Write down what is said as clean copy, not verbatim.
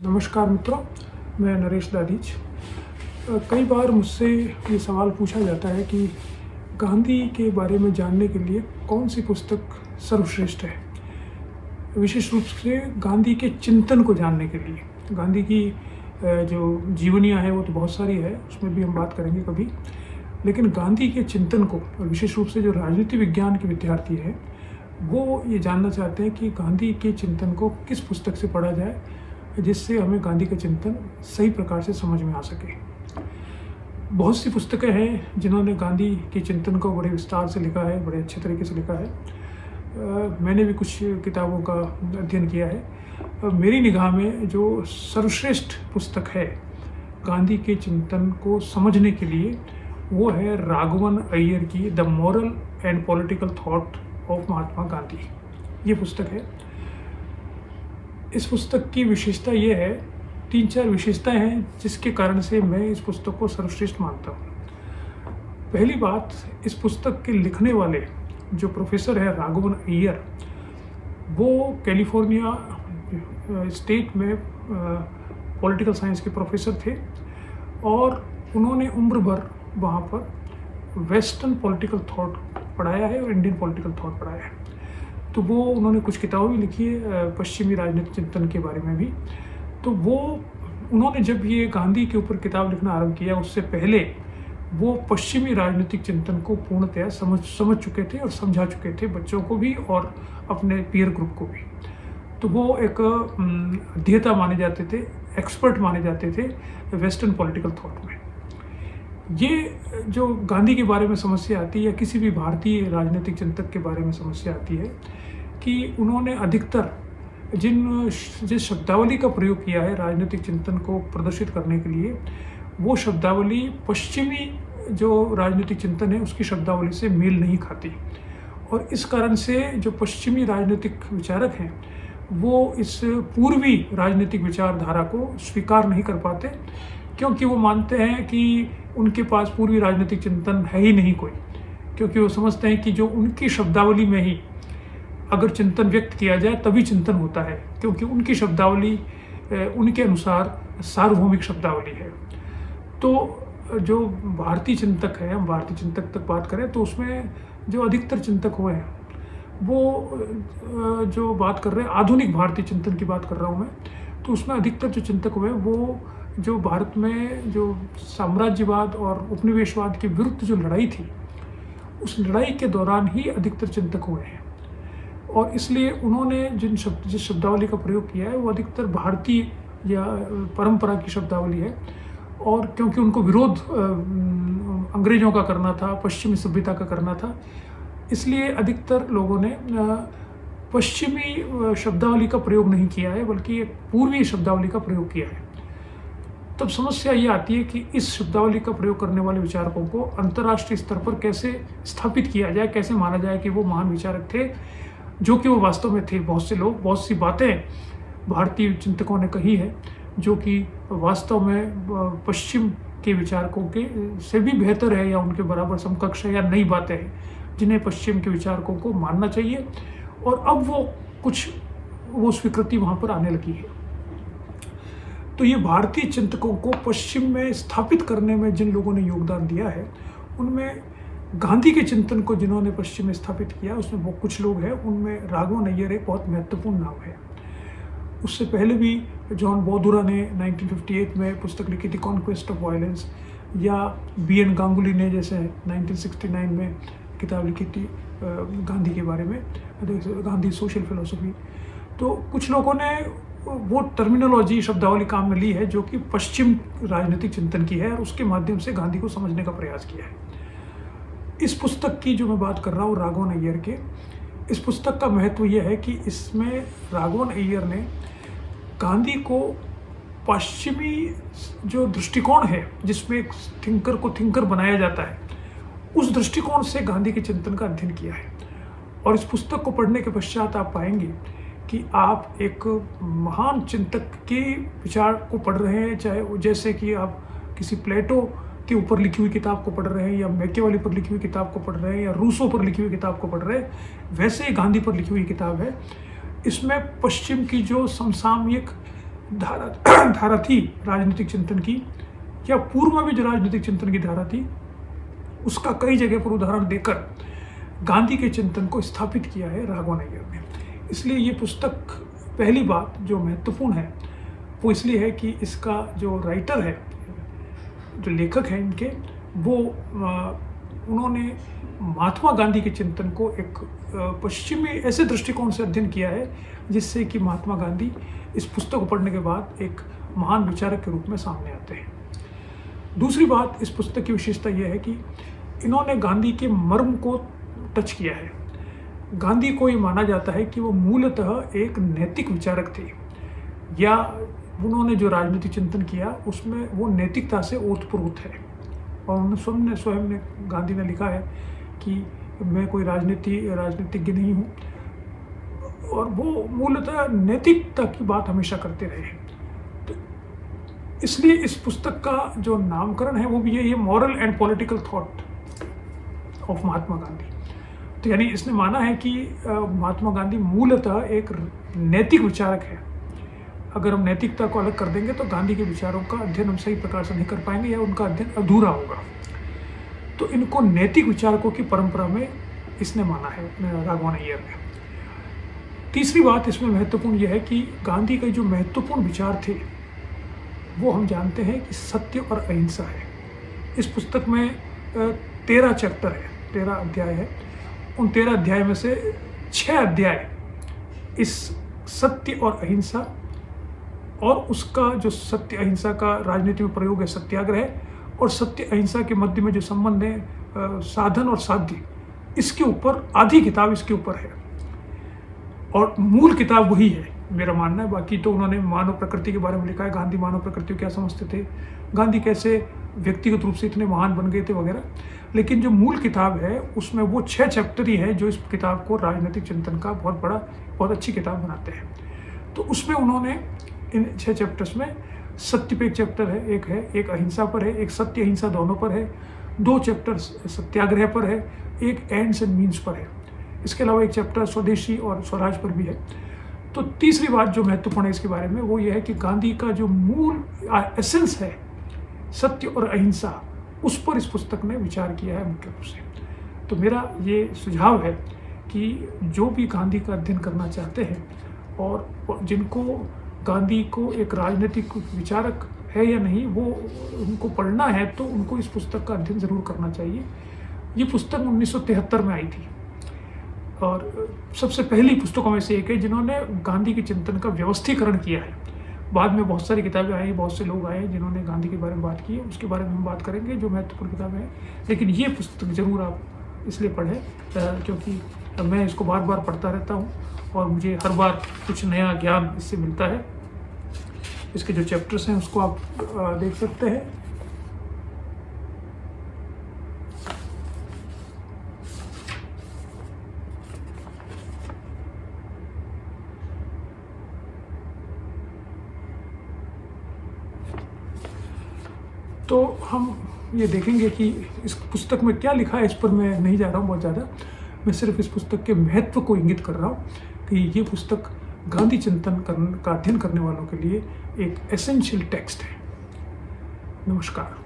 नमस्कार मित्रों, मैं नरेश दादीज। कई बार मुझसे ये सवाल पूछा जाता है कि गांधी के बारे में जानने के लिए कौन सी पुस्तक सर्वश्रेष्ठ है। विशेष रूप से गांधी के चिंतन को जानने के लिए। गांधी की जो जीवनियाँ हैं वो तो बहुत सारी है, उसमें भी हम बात करेंगे कभी। लेकिन गांधी के चिंतन को, और विशेष रूप से जो राजनीति विज्ञान के विद्यार्थी हैं वो ये जानना चाहते हैं कि गांधी के चिंतन को किस पुस्तक से पढ़ा जाए जिससे हमें गांधी का चिंतन सही प्रकार से समझ में आ सके। बहुत सी पुस्तकें हैं जिन्होंने गांधी के चिंतन को बड़े विस्तार से लिखा है, बड़े अच्छे तरीके से लिखा है। मैंने भी कुछ किताबों का अध्ययन किया है। मेरी निगाह में जो सर्वश्रेष्ठ पुस्तक है गांधी के चिंतन को समझने के लिए वो है राघवन अय्यर की the moral and political thought of Mahatma Gandhi. ये पुस्तक है। इस पुस्तक की विशेषता ये है, 3-4 विशेषताएं हैं जिसके कारण से मैं इस पुस्तक को सर्वश्रेष्ठ मानता हूँ। पहली बात, इस पुस्तक के लिखने वाले जो प्रोफेसर है राघवन अय्यर, वो कैलिफोर्निया स्टेट में पॉलिटिकल साइंस के प्रोफेसर थे और उन्होंने उम्र भर वहाँ पर वेस्टर्न पॉलिटिकल थॉट पढ़ाया है और इंडियन पॉलिटिकल थॉट पढ़ाया है। तो वो उन्होंने कुछ किताबें भी लिखी है पश्चिमी राजनीतिक चिंतन के बारे में भी। तो वो उन्होंने जब ये गांधी के ऊपर किताब लिखना आरंभ किया, उससे पहले वो पश्चिमी राजनीतिक चिंतन को पूर्णतया समझ चुके थे और समझा चुके थे, बच्चों को भी और अपने पीयर ग्रुप को भी। तो वो एक अध्येता माने जाते थे, एक्सपर्ट माने जाते थे वेस्टर्न पॉलिटिकल थॉट में। ये जो गांधी के बारे में समस्या आती है या किसी भी भारतीय राजनीतिक चिंतक के बारे में समस्या आती है कि उन्होंने अधिकतर जिस शब्दावली का प्रयोग किया है राजनीतिक चिंतन को प्रदर्शित करने के लिए, वो शब्दावली पश्चिमी जो राजनीतिक चिंतन है उसकी शब्दावली से मेल नहीं खाती। और इस कारण से जो पश्चिमी राजनीतिक विचारक हैं वो इस पूर्वी राजनीतिक विचारधारा को स्वीकार नहीं कर पाते, क्योंकि वो मानते हैं कि उनके पास पूर्वी राजनीतिक चिंतन है ही नहीं कोई। क्योंकि वो समझते हैं कि जो उनकी शब्दावली में ही अगर चिंतन व्यक्त किया जाए तभी चिंतन होता है, क्योंकि उनकी शब्दावली उनके अनुसार सार्वभौमिक शब्दावली है। तो जो भारतीय चिंतक है, हम भारतीय चिंतक तक बात करें तो उसमें जो अधिकतर चिंतक हुए हैं वो जो बात कर रहे हैं आधुनिक भारतीय चिंतन की बात कर रहा हूँ मैं, तो उसमें अधिकतर जो चिंतक हुए वो जो भारत में जो साम्राज्यवाद और उपनिवेशवाद के विरुद्ध जो लड़ाई थी, उस लड़ाई के दौरान ही अधिकतर चिंतक हुए हैं। और इसलिए उन्होंने जिस शब्दावली का प्रयोग किया है वो अधिकतर भारतीय या परंपरा की शब्दावली है। और क्योंकि उनको विरोध अंग्रेज़ों का करना था, पश्चिमी सभ्यता का करना था, इसलिए अधिकतर लोगों ने पश्चिमी शब्दावली का प्रयोग नहीं किया है, बल्कि एक पूर्वी शब्दावली का प्रयोग किया है। तब समस्या ये आती है कि इस शब्दावली का प्रयोग करने वाले विचारकों को अंतर्राष्ट्रीय स्तर पर कैसे स्थापित किया जाए, कैसे माना जाए कि वो महान विचारक थे, जो कि वो वास्तव में थे। बहुत से लोग, बहुत सी बातें भारतीय चिंतकों ने कही है जो कि वास्तव में पश्चिम के विचारकों के से भी बेहतर है या उनके बराबर समकक्ष है, या नई बातें हैं जिन्हें पश्चिम के विचारकों को मानना चाहिए। और अब वो स्वीकृति वहाँ पर आने लगी है। तो ये भारतीय चिंतकों को पश्चिम में स्थापित करने में जिन लोगों ने योगदान दिया है, उनमें गांधी के चिंतन को जिन्होंने पश्चिम में स्थापित किया उसमें वो कुछ लोग हैं। उनमें राघवन अय्यर एक बहुत महत्वपूर्ण नाम है। उससे पहले भी जॉन बॉदुरा ने 1958 में पुस्तक लिखी थी कॉन्क्वेस्ट ऑफ वायलेंस, या BN गांगुली ने जैसे 1969 में किताब लिखी थी गांधी के बारे में, गांधी सोशल फिलोसफी। तो कुछ लोगों ने वो टर्मिनोलॉजी, शब्दावली काम में ली है जो कि पश्चिम राजनीतिक चिंतन की है और उसके माध्यम से गांधी को समझने का प्रयास किया है। इस पुस्तक की जो मैं बात कर रहा हूँ राघवन अय्यर के, इस पुस्तक का महत्व यह है कि इसमें राघवन अय्यर ने गांधी को पश्चिमी जो दृष्टिकोण है जिसमें एक थिंकर को थिंकर बनाया जाता है, उस दृष्टिकोण से गांधी के चिंतन का अध्ययन किया है। और इस पुस्तक को पढ़ने के पश्चात आप पाएंगे कि आप एक महान चिंतक के विचार को पढ़ रहे हैं, चाहे जैसे कि आप किसी प्लेटो के ऊपर लिखी हुई किताब को पढ़ रहे हैं, या मैकियावेली पर लिखी हुई किताब को पढ़ रहे हैं, या रूसो पर लिखी हुई किताब को पढ़ रहे हैं, वैसे ही गांधी पर लिखी हुई किताब है। इसमें पश्चिम की जो समसामयिक धारा थी राजनीतिक चिंतन की, या पूर्व में भी जो राजनीतिक चिंतन की धारा थी, उसका कई जगह पर उदाहरण देकर गांधी के चिंतन को स्थापित किया है राघवन अय्यर ने। इसलिए ये पुस्तक, पहली बात जो महत्वपूर्ण है वो इसलिए है कि इसका जो राइटर है, जो लेखक हैं इनके, वो उन्होंने महात्मा गांधी के चिंतन को एक पश्चिमी ऐसे दृष्टिकोण से अध्ययन किया है जिससे कि महात्मा गांधी इस पुस्तक को पढ़ने के बाद एक महान विचारक के रूप में सामने आते हैं। दूसरी बात, इस पुस्तक की विशेषता यह है कि इन्होंने गांधी के मर्म को टच किया है। गांधी को ये माना जाता है कि वो मूलतः एक नैतिक विचारक थे, या उन्होंने जो राजनीतिक चिंतन किया उसमें वो नैतिकता से ओतप्रोत है। और उन्होंने स्वयं ने गांधी ने लिखा है कि मैं कोई राजनीतिज्ञ नहीं हूँ, और वो मूलतः नैतिकता की बात हमेशा करते रहे हैं। तो इसलिए इस पुस्तक का जो नामकरण है वो भी ये moral and political thought of Mahatma Gandhi. तो यानी इसने माना है कि महात्मा गांधी मूलतः एक नैतिक विचारक है। अगर हम नैतिकता को अलग कर देंगे तो गांधी के विचारों का अध्ययन हम सही प्रकार से नहीं कर पाएंगे, या उनका अध्ययन अधूरा होगा। तो इनको नैतिक विचारकों की परंपरा में इसने माना है राघवन अय्यर ने। तीसरी बात इसमें महत्वपूर्ण यह है कि गांधी के जो महत्वपूर्ण विचार थे वो हम जानते हैं कि सत्य और अहिंसा है। इस पुस्तक में 13 चैप्टर है, 13 अध्याय है। उन 13 अध्याय में से 6 अध्याय इस सत्य और अहिंसा, और उसका जो सत्य अहिंसा का राजनीति में प्रयोग है सत्याग्रह, और सत्य अहिंसा के मध्य में जो संबंध है साधन और साध्य, इसके ऊपर आधी किताब इसके ऊपर है। और मूल किताब वही है मेरा मानना है। बाकी तो उन्होंने मानव प्रकृति के बारे में लिखा है, गांधी मानव प्रकृति को क्या समझते थे, गांधी कैसे व्यक्तिगत रूप से इतने महान बन गए थे वगैरह। लेकिन जो मूल किताब है उसमें वो 6 चैप्टर ही है जो इस किताब को राजनीतिक चिंतन का बहुत अच्छी किताब बनाते हैं। तो उसमें उन्होंने इन 6 चैप्टर्स में सत्य पे एक चैप्टर है, एक अहिंसा पर है, एक सत्य अहिंसा दोनों पर है, 2 चैप्टर सत्याग्रह पर है, एक एंड्स एंड मीन्स पर है। इसके अलावा एक चैप्टर स्वदेशी और स्वराज पर भी है। तो तीसरी बात जो महत्वपूर्ण है इसके बारे में वो ये है कि गांधी का जो मूल एसेंस है सत्य और अहिंसा, उस पर इस पुस्तक ने विचार किया है मुख्य रूप से। तो मेरा ये सुझाव है कि जो भी गांधी का अध्ययन करना चाहते हैं और जिनको गांधी को एक राजनीतिक विचारक है या नहीं वो उनको पढ़ना है, तो उनको इस पुस्तक का अध्ययन ज़रूर करना चाहिए। ये पुस्तक 1973 में आई थी और सबसे पहली पुस्तकों में से एक है जिन्होंने गांधी के चिंतन का व्यवस्थीकरण किया है। बाद में बहुत सारी किताबें आई, बहुत से लोग आए जिन्होंने गांधी के बारे में बात की है, उसके बारे में हम बात करेंगे जो महत्वपूर्ण किताबें हैं। लेकिन ये पुस्तक ज़रूर आप इसलिए पढ़ें क्योंकि मैं इसको बार बार पढ़ता रहता हूँ और मुझे हर बार कुछ नया ज्ञान इससे मिलता है। इसके जो चैप्टर्स हैं उसको आप देख सकते हैं। तो हम ये देखेंगे कि इस पुस्तक में क्या लिखा है, इस पर मैं नहीं जा रहा हूँ बहुत ज़्यादा। मैं सिर्फ इस पुस्तक के महत्व को इंगित कर रहा हूँ कि ये पुस्तक गांधी चिंतन का अध्ययन करने वालों के लिए एक एसेंशियल टेक्स्ट है। नमस्कार।